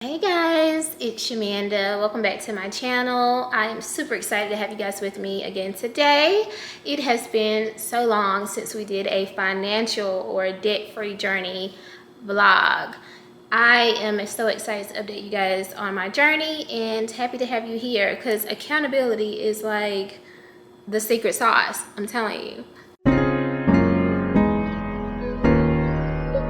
Hey guys, it's Shamanda. Welcome back to my channel. I am super excited to have you guys with me again today. It has been so long since we did a financial or debt-free journey vlog. I am so excited to update you guys on my journey and happy to have you here because accountability is like the secret sauce, I'm telling you.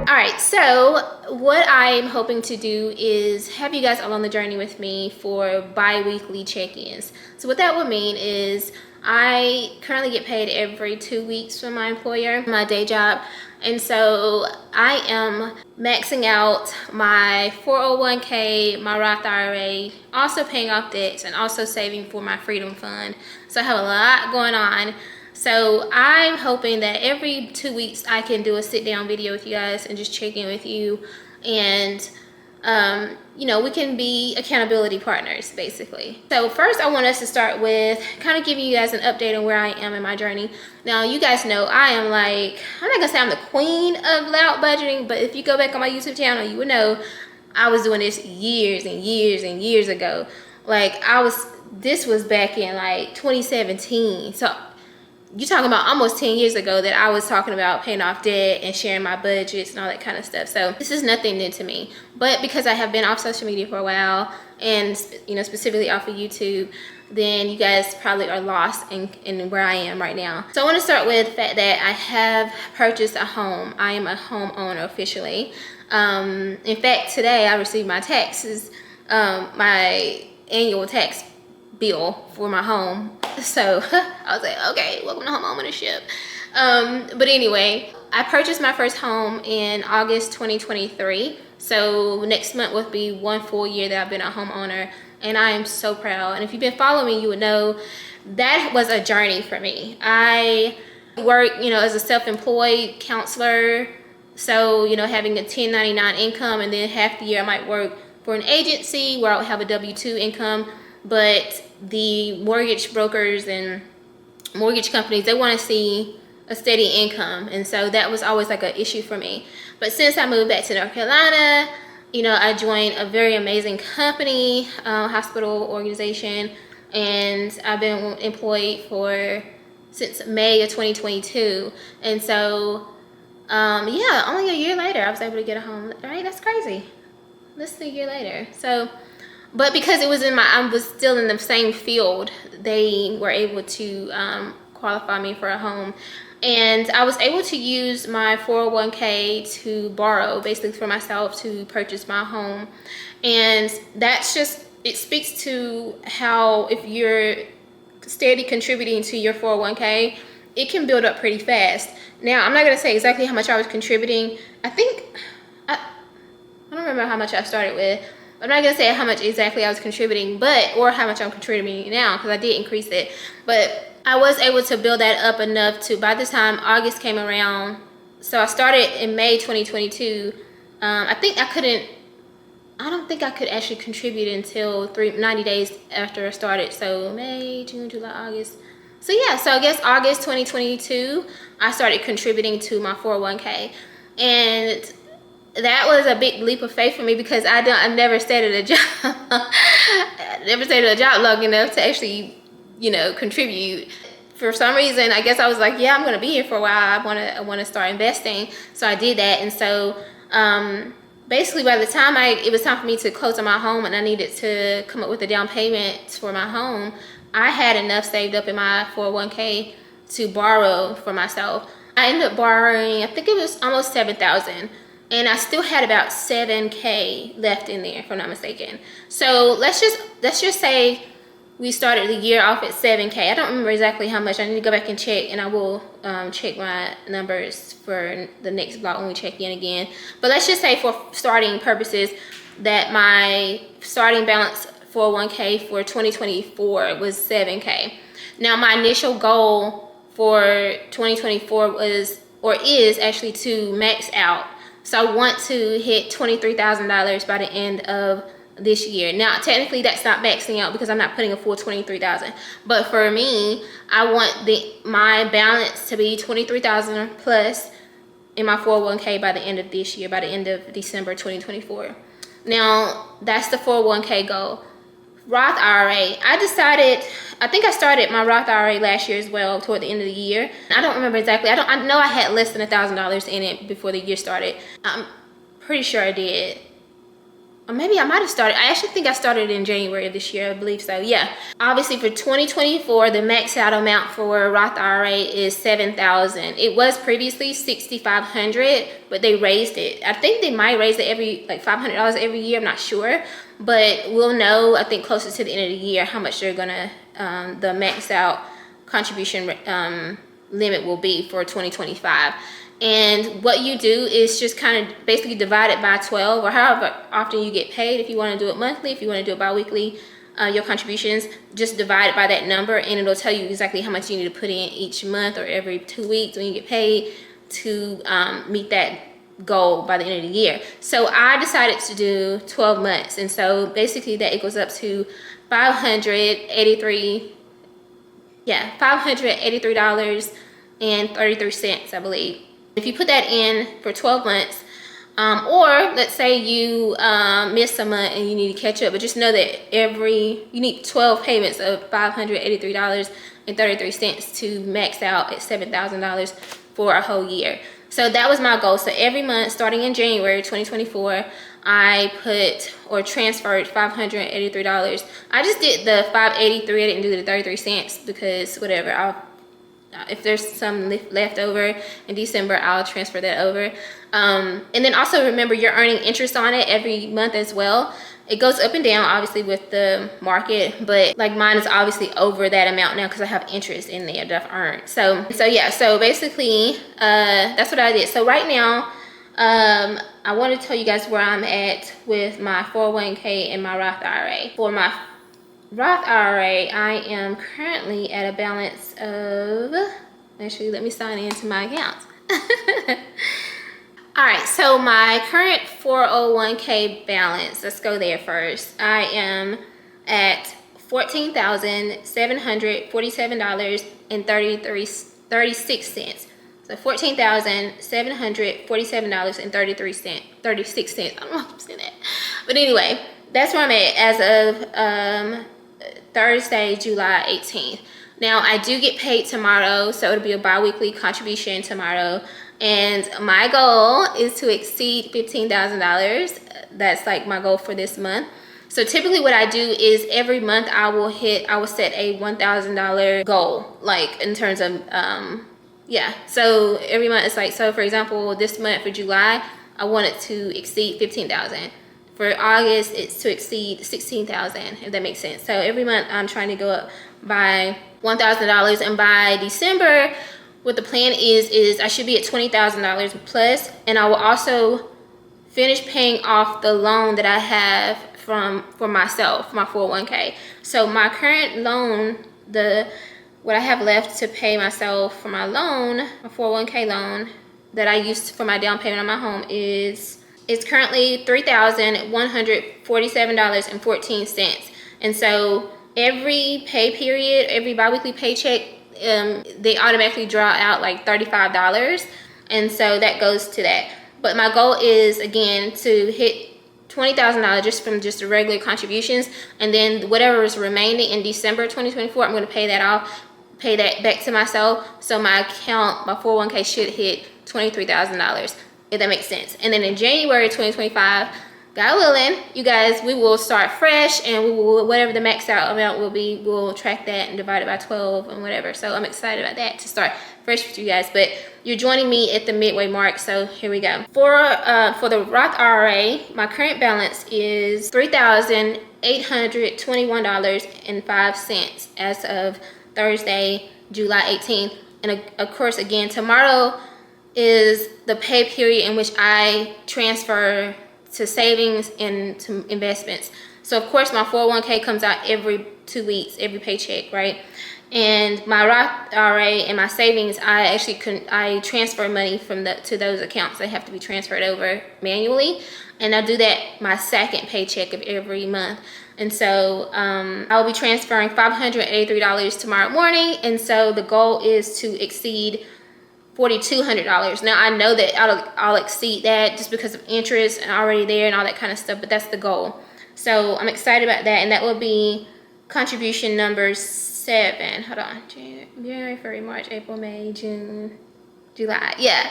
All right, so what I'm hoping to do is have you guys along the journey with me for bi-weekly check-ins. So what that would mean is I currently get paid every 2 weeks from my employer, my day job. And so I am maxing out my 401k, my Roth IRA, also paying off debts and also saving for my freedom fund. So I have a lot going on. So I'm hoping that every 2 weeks I can do a sit down video with you guys and just check in with you, and you know, we can be accountability partners basically. So first I want us to start with kind of giving you guys an update on where I am in my journey. Now you guys know I am like, I'm not gonna say I'm the queen of loud budgeting, but if you go back on my YouTube channel you would know I was doing this years and years and years ago. Like this was back in like 2017. So you're talking about almost 10 years ago that I was talking about paying off debt and sharing my budgets and all that kind of stuff. So this is nothing new to me. But because I have been off social media for a while and, you know, specifically off of YouTube, then you guys probably are lost in where I am right now. So I want to start with the fact that I have purchased a home. I am a homeowner officially. In fact, today I received my taxes, my annual tax bill for my home. So I was like, okay, welcome to home ownership. But anyway, I purchased my first home in August 2023. So next month will be 1 full year that I've been a homeowner, and I am so proud. And if you've been following me, you would know that was a journey for me. I work, you know, as a self-employed counselor. So, you know, having a 1099 income, and then half the year I might work for an agency where I'll have a W-2 income. But the mortgage brokers and mortgage companies, they want to see a steady income, and so that was always like an issue for me. But since I moved back to North Carolina, you know, I joined a very amazing company, hospital organization, and I've been employed since May of 2022. And so yeah, only a year later I was able to get a home. Right? That's crazy. Less than a year later. So but because it was I was still in the same field, they were able to qualify me for a home. And I was able to use my 401k to borrow basically for myself to purchase my home. And that's just, it speaks to how if you're steady contributing to your 401k, it can build up pretty fast. Now, I'm not going to say exactly how much I was contributing. I don't remember how much I started with. I'm not gonna say how much exactly I was contributing, or how much I'm contributing now, because I did increase it. But I was able to build that up enough to, by the time August came around, so I started in May 2022. I don't think I could actually contribute until 90 days after I started. So May, June, July, August. So yeah, so I guess August 2022, I started contributing to my 401k. And that was a big leap of faith for me because I've never stayed at a job. I never stayed at a job long enough to actually, you know, contribute. For some reason, I guess I was like, yeah, I'm gonna be here for a while. I wanna start investing. So I did that. And so basically by the time it was time for me to close on my home and I needed to come up with a down payment for my home, I had enough saved up in my 401k to borrow for myself. I ended up borrowing, I think it was almost $7,000. And I still had about 7K left in there, if I'm not mistaken. So let's just say we started the year off at 7K. I don't remember exactly how much. I need to go back and check, and I will check my numbers for the next vlog when we check in again. But let's just say for starting purposes that my starting balance 401k for 2024 was 7K. Now my initial goal for 2024 is actually to max out. So I want to hit $23,000 by the end of this year. Now, technically that's not maxing out because I'm not putting a full $23,000. But for me, I want my balance to be $23,000 plus in my 401k by the end of this year, by the end of December 2024. Now that's the 401k goal. Roth IRA, I think I started my Roth IRA last year as well, toward the end of the year. I don't remember exactly. I know I had less than $1,000 in it before the year started. I'm pretty sure I did. Or maybe I might have started. I actually think I started in January of this year. I believe so. Yeah. Obviously for 2024, the max out amount for Roth IRA is $7,000. It was previously $6,500, but they raised it. I think they might raise it every like $500 every year. I'm not sure, but we'll know, I think, closer to the end of the year how much they're gonna the max out contribution limit will be for 2025. And what you do is just kind of basically divide it by 12, or however often you get paid. If you want to do it monthly, if you want to do it bi-weekly, your contributions, just divide it by that number, and it'll tell you exactly how much you need to put in each month or every 2 weeks when you get paid to meet that goal by the end of the year. So I decided to do 12 months, and so basically that equals up to $583.33, I believe. If you put that in for 12 months, or let's say you miss a month and you need to catch up, but just know that you need 12 payments of $583.33 to max out at $7,000 for a whole year. So that was my goal. So every month, starting in January 2024, I put or transferred $583. I just did the $583. I didn't do the 33 cents because whatever. If there's some left over in December, I'll transfer that over. And then also remember, you're earning interest on it every month as well. It goes up and down, obviously, with the market, but like mine is obviously over that amount now because I have interest in there that I've earned. So yeah, so basically, that's what I did. So right now, I want to tell you guys where I'm at with my 401k and my Roth IRA. For my Roth IRA, I am currently at a balance of, actually, let me sign into my account. All right, so my current 401k balance, let's go there first. I am at $14,747.36. So $14,747.36. I don't know if I'm saying that. But anyway, that's where I'm at as of Thursday, July 18th. Now, I do get paid tomorrow, so it'll be a bi-weekly contribution tomorrow. And my goal is to exceed $15,000. That's like my goal for this month. So typically what I do is every month I will set a $1,000 goal, like in terms of, yeah. So every month it's like, so for example, this month for July, I want it to exceed $15,000. For August, it's to exceed $16,000, if that makes sense. So every month I'm trying to go up by $1,000, and by December, what the plan is I should be at $20,000 plus, and I will also finish paying off the loan that I have for myself, my 401k. So my current loan, what I have left to pay myself for my loan, my 401k loan that I used for my down payment on my home is currently $3,147.14. And so every pay period, every biweekly paycheck, they automatically draw out like $35, and so that goes to that. But my goal is, again, to hit $20,000 just from just the regular contributions, and then whatever is remaining in December 2024, I'm going to pay that off, pay that back to myself, so my account, my 401k should hit $23,000, if that makes sense. And then in January 2025, God willing, you guys, we will start fresh, and we will, whatever the max out amount will be, we'll track that and divide it by 12 and whatever. So I'm excited about that, to start fresh with you guys. But you're joining me at the midway mark, so here we go. For the Roth IRA, my current balance is $3,821.05 as of Thursday, July 18th. And of course, again, tomorrow is the pay period in which I transfer to savings and to investments. So of course my 401k comes out every 2 weeks, every paycheck, right? And my Roth IRA and my savings, I transfer money to those accounts. They have to be transferred over manually, and I do that my second paycheck of every month. And so I will be transferring $583 tomorrow morning, and so the goal is to exceed $4,200. Now I know that I'll exceed that just because of interest and already there and all that kind of stuff, but that's the goal. So I'm excited about that, and that will be contribution number 7. Hold on, January, February, March, April, May, June, July. Yeah,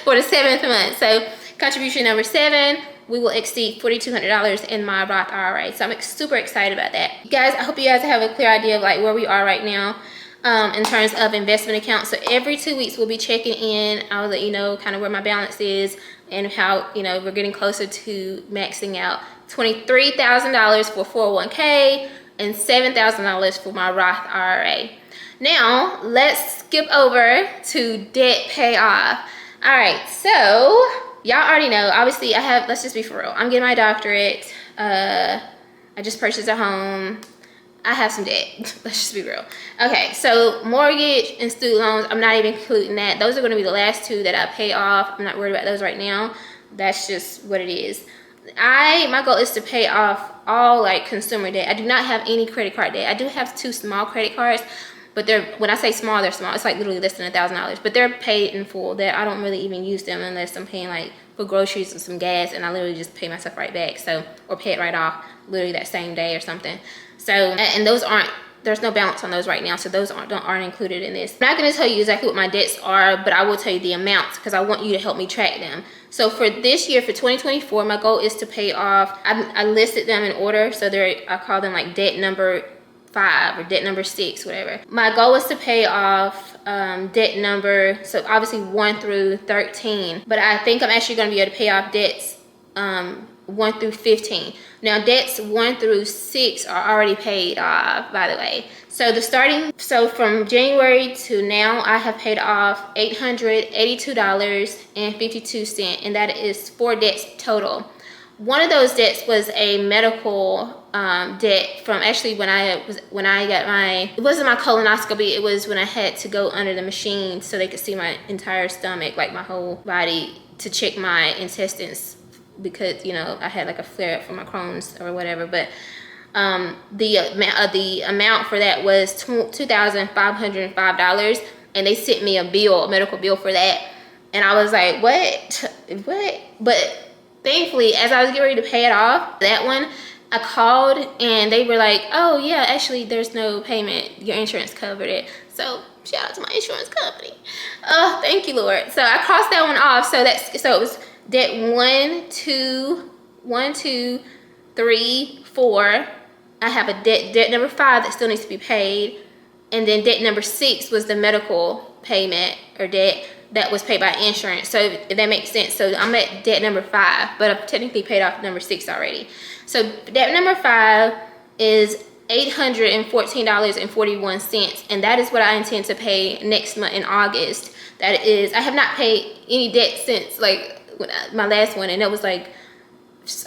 for the 7th month. So contribution number 7, we will exceed $4,200 in my Roth IRA. So I'm super excited about that. Guys, I hope you guys have a clear idea of like where we are right now in terms of investment accounts. So every 2 weeks we'll be checking in. I'll let you know kind of where my balance is and how, you know, we're getting closer to maxing out $23,000 for 401k and $7,000 for my Roth IRA. Now let's skip over to debt payoff. All right, so y'all already know, obviously let's just be for real, I'm getting my doctorate. I just purchased a home. I have some debt. Let's just be real. Okay, so mortgage and student loans, I'm not even including that. Those are going to be the last 2 that I pay off. I'm not worried about those right now. That's just what it is. My goal is to pay off all like consumer debt. I do not have any credit card debt. I do have 2 small credit cards, but when I say small, they're small. It's like literally less than $1,000, but they're paid in full. That I don't really even use them unless I'm paying like for groceries and some gas, and I literally just pay myself right back. So, or pay it right off literally that same day or something. So, and those there's no balance on those right now, so those aren't included in this. I'm not going to tell you exactly what my debts are, but I will tell you the amounts because I want you to help me track them. So for this year, for 2024, my goal is to pay off, I listed them in order, so I call them like debt number 5 or debt number 6, whatever. My goal was to pay off debt number, so obviously 1 through 13, but I think I'm actually going to be able to pay off debts 1 through 15. Now debts 1 through 6 are already paid off, by the way. So so from January to now, I have paid off $882.52, and that is 4 debts total. One of those debts was a medical debt from actually when I got it wasn't my colonoscopy, it was when I had to go under the machine so they could see my entire stomach, like my whole body, to check my intestines, because you know I had like a flare up from my Crohn's or whatever. But the amount for that was $2,505, and they sent me a medical bill for that, and I was like, what? But thankfully, as I was getting ready to pay it off, that one, I called and they were like, oh yeah, actually there's no payment, your insurance covered it. So shout out to my insurance company. Oh, thank you, Lord. So I crossed that one off. So it was debt 1, 2, 3, 4. I have a debt number 5 that still needs to be paid, and then debt number 6 was the medical payment or debt that was paid by insurance. So if that makes sense. So I'm at debt number 5, but I've technically paid off number 6 already. So debt number 5 is $814.41, and that is what I intend to pay next month in August. That is, I have not paid any debt since like my last one, and that was like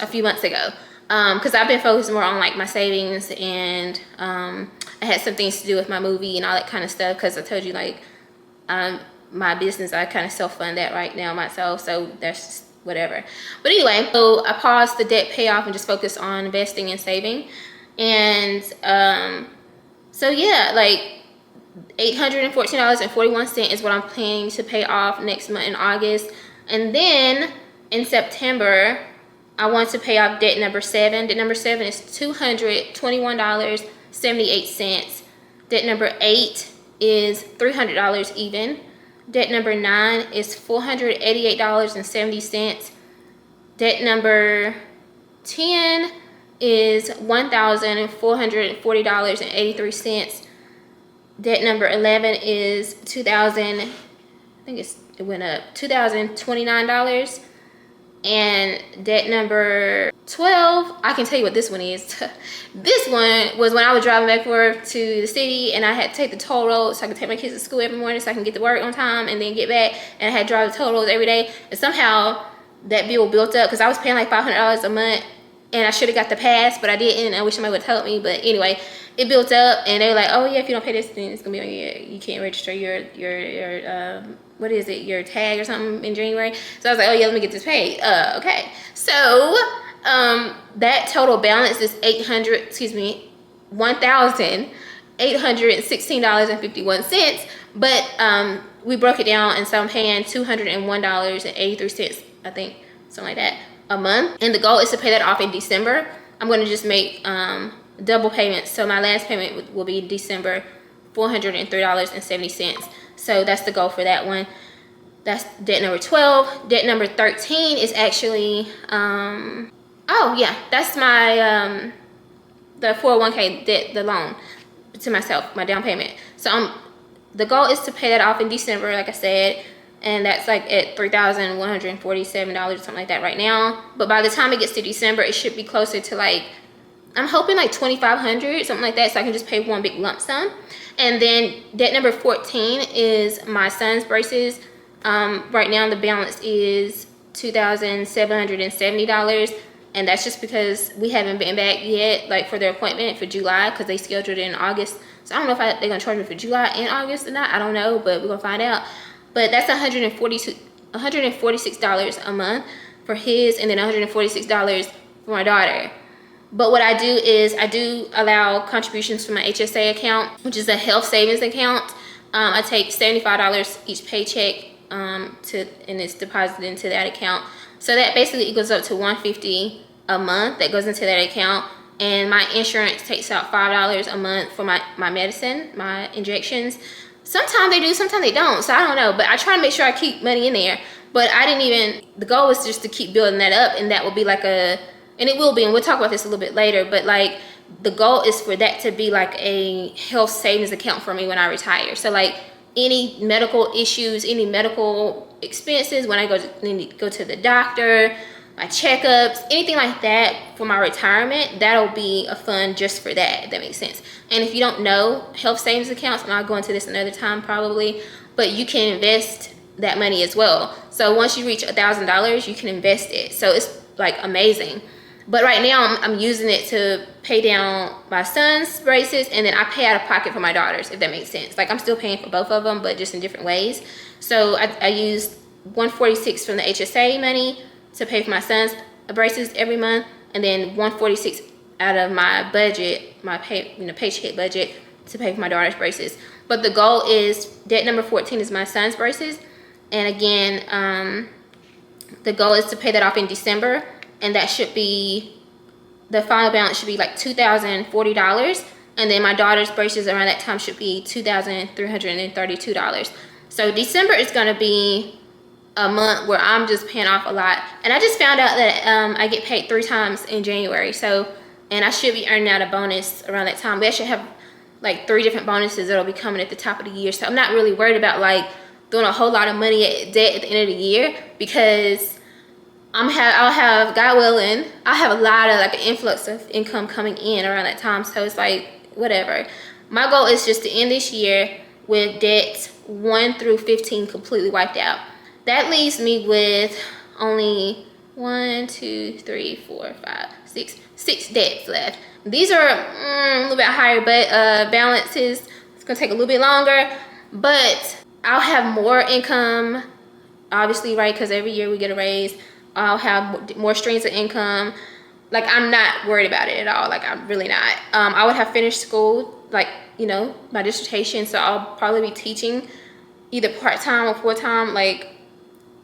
a few months ago. Because I've been focused more on like my savings, and I had some things to do with my movie and all that kind of stuff, because I told you like my business, I kind of self-fund that right now myself, so that's just whatever. But anyway, so I paused the debt payoff and just focused on investing and saving. And so yeah, like $814.41 is what I'm planning to pay off next month in August. And then in September, I want to pay off debt number 7. Debt number 7 is $221.78. Debt number 8 is $300 even. Debt number 9 is $488.70. Debt number 10 is $1,440.83. Debt number 11 is $2,029. And debt number 12, I can tell you what this one is. This one was when I was driving back and forth to the city, and I had to take the toll road so I could take my kids to school every morning so I can get to work on time and then get back. And I had to drive the toll roads every day. And somehow that bill built up because I was paying like $500 a month, and I should have got the pass, but I didn't. I wish somebody would have told me. But anyway, it built up, and they were like, oh yeah, if you don't pay this, then it's gonna be on you can't register your what is it, your tag or something in January. So I was like, oh yeah, let me get this paid. Okay. So that total balance is $1,000 $816.51, but we broke it down, and so I'm paying $201.83, I think, something like that, a month. And the goal is to pay that off in December. I'm going to just make double payments. So my last payment will be December, $403.70. So that's the goal for that one. That's debt number 12. Debt number 13 is actually, oh yeah, that's my, the 401k debt, the loan to myself, my down payment. So the goal is to pay that off in December, like I said, and that's like at $3,147 or something like that right now. But by the time it gets to December, it should be closer to like, I'm hoping like $2,500, something like that, so I can just pay one big lump sum. And then debt number 14 is my son's braces. Right now the balance is $2,770, and that's just because we haven't been back yet, like for their appointment for July, because they scheduled it in August. So I don't know if they're gonna charge me for July and August or not. I don't know, but we're gonna find out. But that's $146 a month for his, and then $146 for my daughter. But what I do is I do allow contributions from my HSA account, which is a health savings account. I take $75 each paycheck, and it's deposited into that account. So that basically equals up to $150 a month that goes into that account. And my insurance takes out $5 a month for my medicine, my injections. Sometimes they do, sometimes they don't. So I don't know, but I try to make sure I keep money in there. But the goal is just to keep building that up, and that will be like and it will be, and we'll talk about this a little bit later, but like the goal is for that to be like a health savings account for me when I retire. So like any medical issues, any medical expenses, when I go to the doctor, my checkups, anything like that for my retirement, that'll be a fund just for that, if that makes sense. And if you don't know health savings accounts, and I'll go into this another time probably, but you can invest that money as well. So once you reach $1,000, you can invest it. So it's like amazing. But right now I'm using it to pay down my son's braces, and then I pay out of pocket for my daughters, if that makes sense. Like I'm still paying for both of them, but just in different ways. So I use $146 from the HSA money to pay for my son's braces every month, and then $146 out of my budget, my paycheck budget, to pay for my daughter's braces. But the goal is, debt number 14 is my son's braces, and again, the goal is to pay that off in December. And that should be, the final balance should be like $2,040. And then my daughter's braces around that time should be $2,332. So December is going to be a month where I'm just paying off a lot. And I just found out that I get paid 3 times in January. So, and I should be earning out a bonus around that time. We actually have like 3 different bonuses that'll be coming at the top of the year. So I'm not really worried about like doing a whole lot of money at debt at the end of the year, because I'll have, God willing, I'll have a lot of like an influx of income coming in around that time. So it's like, whatever. My goal is just to end this year with debts 1 through 15 completely wiped out. That leaves me with only 6 debts left. These are a little bit higher, but balances, it's gonna take a little bit longer, but I'll have more income, obviously, right? Because every year we get a raise. I'll have more streams of income. Like, I'm not worried about it at all. Like, I'm really not. I would have finished school, like, my dissertation, so I'll probably be teaching either part-time or full-time, like,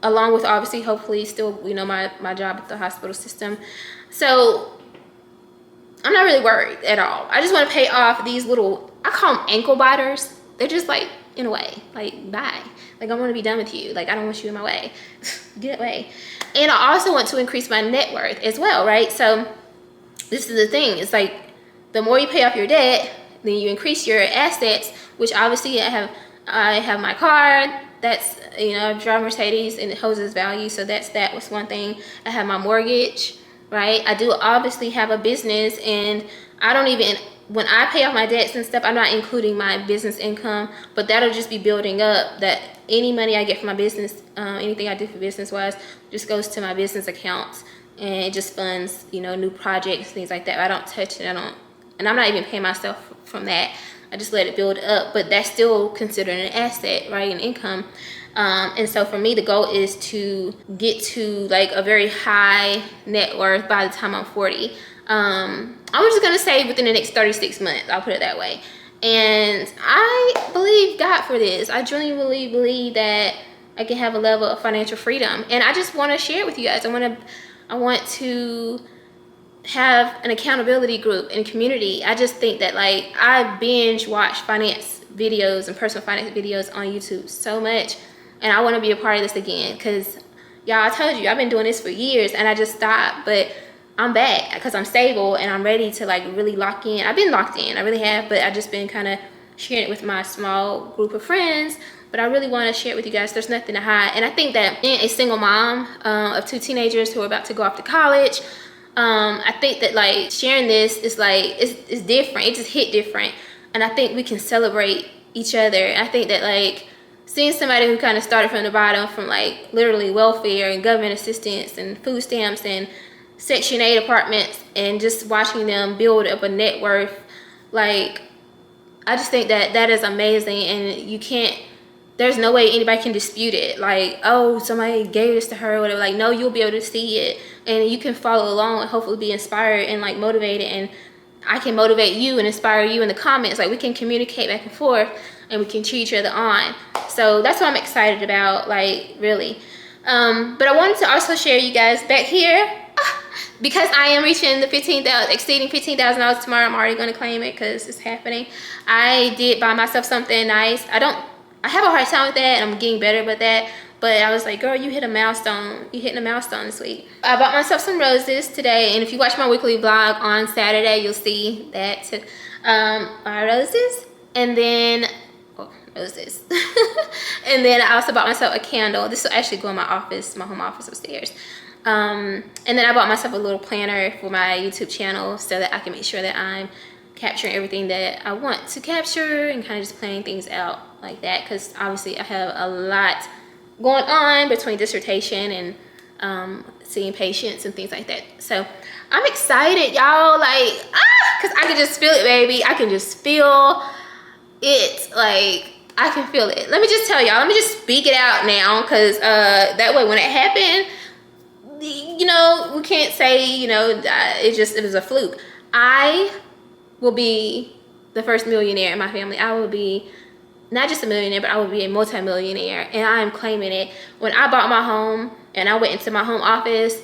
along with, obviously, hopefully still, my job at the hospital system. So I'm not really worried at all. I just want to pay off these little, I call them ankle biters. They're just like, in a way, like, bye. Like, I want to be done with you. Like, I don't want you in my way. Get away. And I also want to increase my net worth as well, right? So this is the thing. It's like, the more you pay off your debt, then you increase your assets, which obviously I have my car. That's, I drive Mercedes and it holds its value. So that was one thing. I have my mortgage, right? I do obviously have a business, and I don't even, when I pay off my debts and stuff, I'm not including my business income, but that'll just be building up. That any money I get from my business, anything I do for business wise, just goes to my business accounts, and it just funds, new projects, things like that. I don't touch it. and I'm not even paying myself from that. I just let it build up, but that's still considered an asset, right? An income. And so for me, the goal is to get to like a very high net worth by the time I'm 40. I'm just gonna say within the next 36 months, I'll put it that way. And I believe God for this. I genuinely believe that I can have a level of financial freedom, and I just want to share it with you guys. I want to have an accountability group and community. I just think that, like, I binge watch finance videos and personal finance videos on YouTube so much, and I want to be a part of this again, because y'all, I told you I've been doing this for years and I just stopped, but I'm back because I'm stable and I'm ready to like really lock in. I've been locked in, I really have, but I've just been kind of sharing it with my small group of friends. But I really want to share it with you guys. There's nothing to hide. And I think that being a single mom of 2 teenagers who are about to go off to college, I think that like sharing this is like, it's different. It just hit different. And I think we can celebrate each other. And I think that like seeing somebody who kind of started from the bottom, from like literally welfare and government assistance and food stamps and Section 8 apartments, and just watching them build up a net worth, like, I just think that that is amazing. And you can't, there's no way anybody can dispute it. Like, oh, somebody gave this to her or whatever. Like, no, you'll be able to see it and you can follow along and hopefully be inspired and like motivated. And I can motivate you and inspire you in the comments. Like, we can communicate back and forth and we can cheer each other on. So that's what I'm excited about, like, really. But I wanted to also share you guys back here, because I am reaching the exceeding $15,000 tomorrow. I'm already going to claim it because it's happening. I did buy myself something nice. I have a hard time with that, and I'm getting better with that. But I was like, girl, you hit a milestone. You hitting a milestone this week. I bought myself some roses today, and if you watch my weekly vlog on Saturday, you'll see that. My roses, and then roses, and then I also bought myself a candle. This will actually go in my office, my home office upstairs. And then I bought myself a little planner for my YouTube channel so that I can make sure that I'm capturing everything that I want to capture and kind of just planning things out like that, because obviously I have a lot going on between dissertation and seeing patients and things like that. So I'm excited, y'all, like, because I can just feel it, baby. I can just feel it, like, I can feel it. Let me just tell y'all, let me just speak it out now, because that way when it happened, you know, we can't say, you know, it was a fluke. I will be the first millionaire in my family. I will be not just a millionaire, but I will be a multi-millionaire, and I am claiming it. When I bought my home and I went into my home office,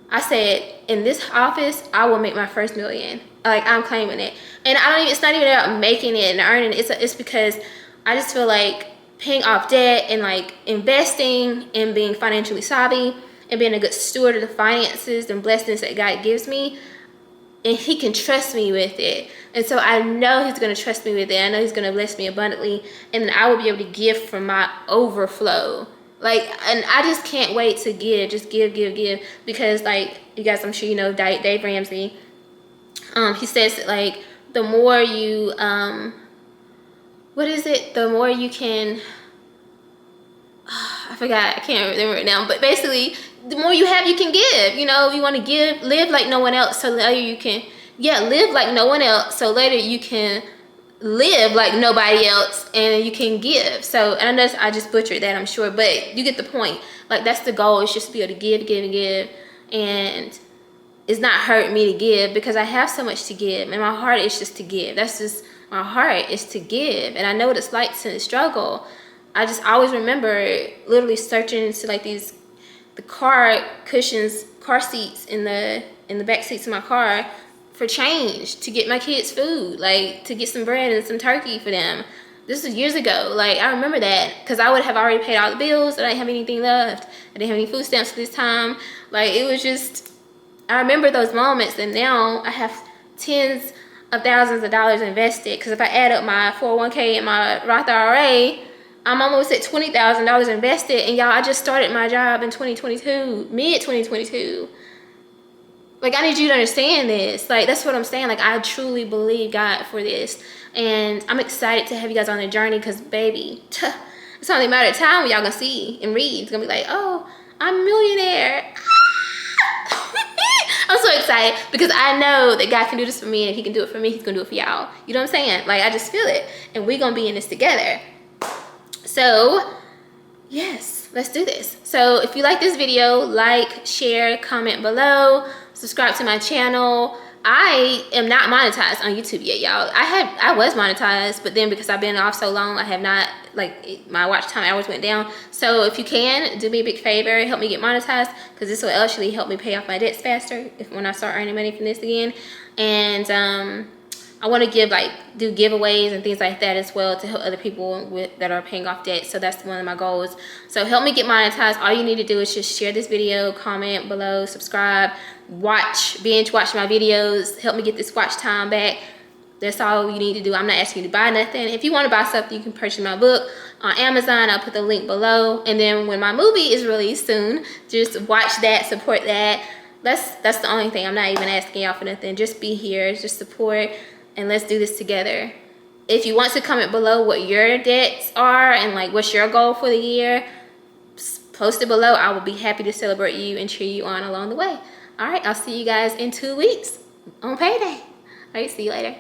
I said, in this office, I will make my first million. Like, I'm claiming it. And it's not even about making it and earning it. It's because I just feel like paying off debt and like investing and being financially savvy and being a good steward of the finances and blessings that God gives me, and he can trust me with it. And so I know he's going to trust me with it. I know he's going to bless me abundantly, and then I will be able to give from my overflow. Like, and I just can't wait to give, just give, because like, you guys, I'm sure you know Dave Ramsey. He says that, like, the more you, the more you can, I forgot, I can't remember it now, but basically, the more you have, you can give. You know, if you want to give, live like no one else, so later you can, live like no one else, so later you can live like nobody else, and you can give. So, and I know I just butchered that, I'm sure, but you get the point. Like, that's the goal, is just to be able to give, and it's not hurting me to give, because I have so much to give, and my heart is just to give. That's just, my heart is to give, and I know what it's like to struggle. I just always remember literally searching into like the car cushions, car seats in the back seats of my car for change to get my kids food, like to get some bread and some turkey for them. This was years ago. Like, I remember that, because I would have already paid all the bills and I didn't have anything left. I didn't have any food stamps at this time. Like, it was just, I remember those moments, and now I have tens of thousands of dollars invested, because if I add up my 401k and my Roth IRA, I'm almost at $20,000 invested. And y'all, I just started my job in 2022, mid-2022. Like, I need you to understand this. Like, that's what I'm saying. Like, I truly believe God for this. And I'm excited to have you guys on the journey, because, baby, it's only a matter of time when y'all gonna see and read. It's gonna be like, oh, I'm a millionaire. I'm so excited, because I know that God can do this for me, and if he can do it for me, he's gonna do it for y'all. You know what I'm saying? Like, I just feel it. And we're gonna be in this together. So, yes, let's do this. So if you like this video, like, share, comment below, subscribe to my channel, I am not monetized on YouTube yet, y'all. I was monetized, but then because I've been off so long, I have not, like, my watch time hours went down. So if you can, do me a big favor, help me get monetized, because this will actually help me pay off my debts faster when I start earning money from this again. And I want to do giveaways and things like that as well to help other people that are paying off debt. So that's one of my goals. So help me get monetized. All you need to do is just share this video, comment below, subscribe, binge watch my videos, help me get this watch time back. That's all you need to do. I'm not asking you to buy nothing. If you want to buy something, you can purchase my book on Amazon. I'll put the link below. And then when my movie is released soon, just watch that, support that. That's the only thing. I'm not even asking y'all for nothing. Just be here, just support, and let's do this together. If you want to comment below what your debts are and like what's your goal for the year, post it below. I will be happy to celebrate you and cheer you on along the way. All right, I'll see you guys in 2 weeks on payday. All right, see you later.